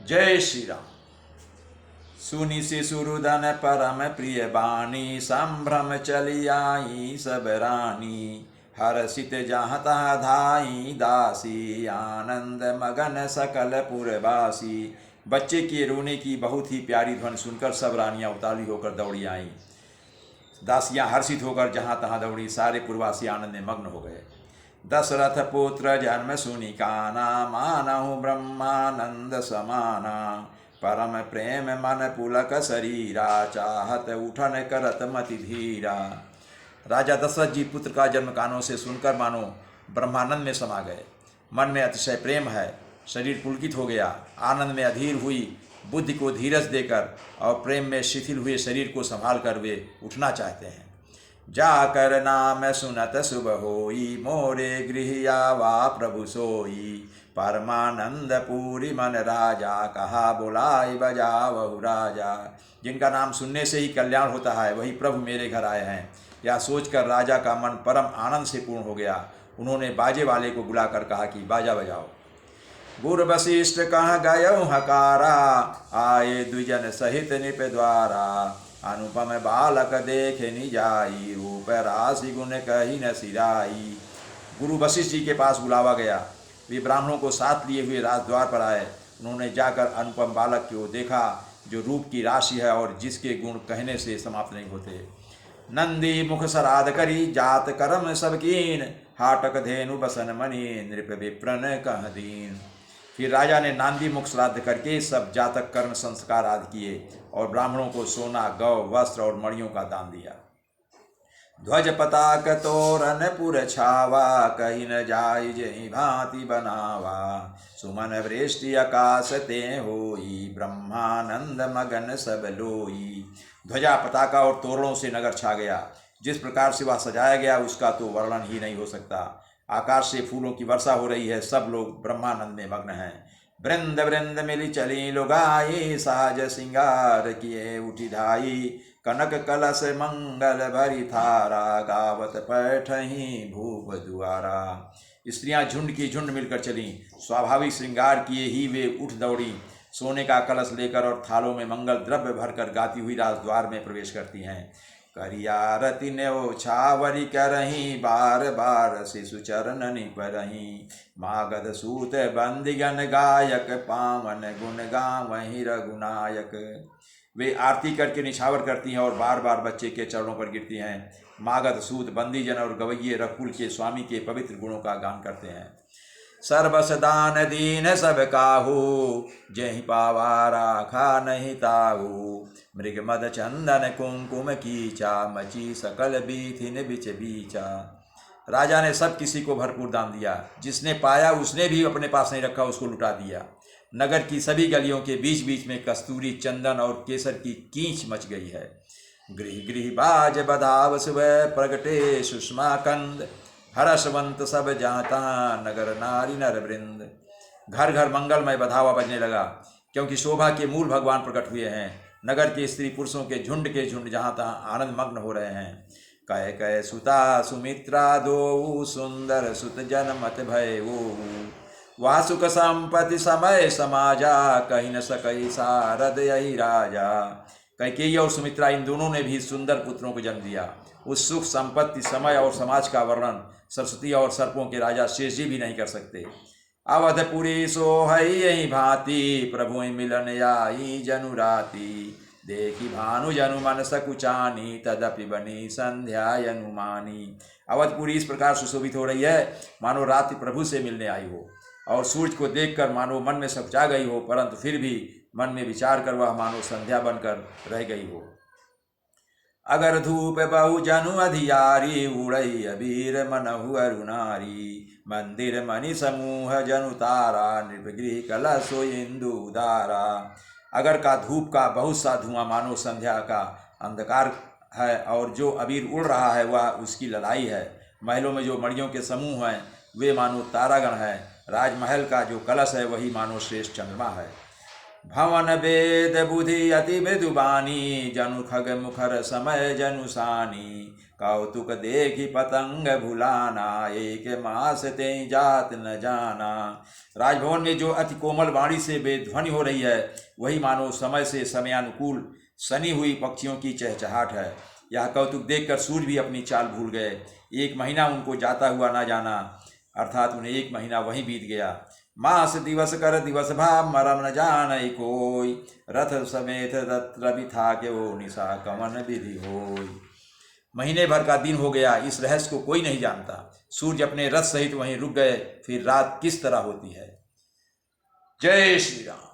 जय श्री राम। सुनि शिशुरुदन परम प्रिय बानी, संभ्रम चली आई सब रानी। हर्षित जहाँ तहाँ धाई दासी, आनंद मगन सकल पुरवासी। बच्चे के रोने की बहुत ही प्यारी ध्वनि सुनकर सब रानियां उतावली होकर दौड़ी आईं। दासियां हर्षित होकर जहाँ तहाँ दौड़ी, सारे पुरवासी आनंद में मग्न हो गए। दशरथ पुत्र जन्म सुनि काना, मानहु ब्रह्मानंद समाना। परम प्रेम मन पुलक शरीरा, चाहत उठन करत मति धीरा। राजा दशरथ जी पुत्र का जन्म कानों से सुनकर मानो ब्रह्मानंद में समा गए। मन में अतिशय प्रेम है, शरीर पुलकित हो गया। आनंद में अधीर हुई बुद्धि को धीरज देकर और प्रेम में शिथिल हुए शरीर को संभाल कर वे उठना चाहते हैं। जाकर नाम सुनत शुभ होई, मोरे गृह आवा प्रभु सोई। परमानंद पूरी मन राजा, कहा बुलाई बजावहु राजा। जिनका नाम सुनने से ही कल्याण होता है, वही प्रभु मेरे घर आए हैं। यह सोचकर राजा का मन परम आनंद से पूर्ण हो गया। उन्होंने बाजे वाले को बुलाकर कहा कि बाजा बजाओ। गुरु वशिष्ठ कह गयो हकारा, आए द्विजन सहित निप द्वारा। अनुपम बालक देखे निजाई, रूप राशि गुण कही न सिराई। गुरु वशिष्ठ जी के पास बुलावा गया। वे ब्राह्मणों को साथ लिए हुए राजद्वार पर आए। उन्होंने जाकर अनुपम बालक को देखा, जो रूप की राशि है और जिसके गुण कहने से समाप्त नहीं होते। नंदी मुख सराध करी, जात कर्म सब कीन। हाटक धेनु बसन मणि, नृप विप्रन कह दीन। फिर राजा ने नांदी मुख श्राद्ध करके सब जातक कर्म संस्कार आदि किए और ब्राह्मणों को सोना, गौ, वस्त्र और मणियों का दान दिया। ध्वज पताक तोरण पुर छावा, कही न जाय जहि भांति बनावा। सुमन वृष्टि आकाश ते होई, ब्रह्मानंद मगन सब लोई। ध्वजा, पताका और तोरणों से नगर छा गया। जिस प्रकार से वह सजाया गया उसका तो वर्णन ही नहीं हो सकता। आकाश से फूलों की वर्षा हो रही है, सब लोग ब्रह्मानंद में मग्न हैं। वृंद वृंद मिली चली लुगाई, सहज सिंगार किए उठी धाई। कनक कलश मंगल भरी थारा, गावत पैठही भूप दुआरा। स्त्रियां झुंड की झुंड मिलकर चलीं, स्वाभाविक श्रृंगार किए ही वे उठ दौड़ी। सोने का कलश लेकर और थालों में मंगल द्रव्य भरकर गाती हुई राजद्वार में प्रवेश करती हैं। करियारति न्यो छावरी करही, बार बार शिशु चरण निपरही। मागध सूत बंदिगन गायक, पावन गुण गावहि रघुनायक। वे आरती करके निछावर करती हैं और बार बार बच्चे के चरणों पर गिरती हैं। मागध सूत बंदीजन और गवैये रघुकुल के स्वामी के पवित्र गुणों का गान करते हैं। सर्वस दान दीन सब काहू, जहि पावा राखा नहीं ताहू। मृग मद चंदन कुमकुम कीचा, मची सकल बीथिन बिच बीचा। राजा ने सब किसी को भरपूर दान दिया। जिसने पाया उसने भी अपने पास नहीं रखा, उसको लुटा दिया। नगर की सभी गलियों के बीच बीच में कस्तूरी, चंदन और केसर की कींच मच गई है। गृह गृह बाज बधाव सुबह, प्रगटे सुषमा कंद। हर्षवंत सब जाता, नगर नारी नर वृंद। घर घर मंगलमय बधावा बजने लगा, क्योंकि शोभा के मूल भगवान प्रकट हुए हैं। नगर के स्त्री पुरुषों के झुंड जहाँ तहाँ आनंद मग्न हो रहे हैं। कह कह सुता सुमित्रा दो, सुंदर सुत जनमत भय वो। वह सुख संपत्ति समय समाजा, कहीं न सकई सारद यही राजा। कैकेयी और सुमित्रा इन दोनों ने भी सुंदर पुत्रों को जन्म दिया। उस सुख, संपत्ति, समय और समाज का वर्णन सरस्वती और सर्पों के राजा शेष जी भी नहीं कर सकते। अवधपुरी सोहई यही भांति, प्रभु मिलन आई जनु राति। देखी भानु जनु मन सकुचानी, तदपि बनी संध्या अनुमानी। अवधपुरी इस प्रकार सुशोभित हो रही है मानो रात्रि प्रभु से मिलने आई हो, और सूर्य को देखकर मानो मन में सकुचा गई हो, परंतु फिर भी मन में विचार कर वह मानो संध्या बनकर रह गई हो। अगर धूप बहु जनु अधियारी, उड़ई अबीर मनहु अरुणारी। मंदिर मणि समूह जनु तारा, नृपगृह कलशो इंदु उदारा। अगर का धूप का बहुत सा धुआं मानो संध्या का अंधकार है, और जो अबीर उड़ रहा है वह उसकी ललाई है। महलों में जो मणियों के समूह हैं वे मानो तारागण हैं। राजमहल का जो कलश है वही मानो श्रेष्ठ चंद्रमा है। भवन वेद बुद्धि अति मृदुबानी, जनु खग मुखर समय जनुसानी। कौतुक देखी पतंग भुलाना, एक मास ते जात न जाना। राजभवन में जो अति कोमल वाणी से बेध्वनि हो रही है, वही मानो समय से समयानुकूल सनी हुई पक्षियों की चहचहाट है। यह कौतुक देखकर सूर्य भी अपनी चाल भूल गए। 1 महीना उनको जाता हुआ ना जाना, अर्थात उन्हें 1 महीना वहीं बीत गया। मास दिवस कर दिवस भाव, मरम न जानई कोई। रथ समेत तत्र बिथा के वो निशा कवन विधि होई। महीने भर का दिन हो गया, इस रहस्य को कोई नहीं जानता। सूर्य अपने रथ सहित वहीं रुक गए, फिर रात किस तरह होती है। जय श्री राम।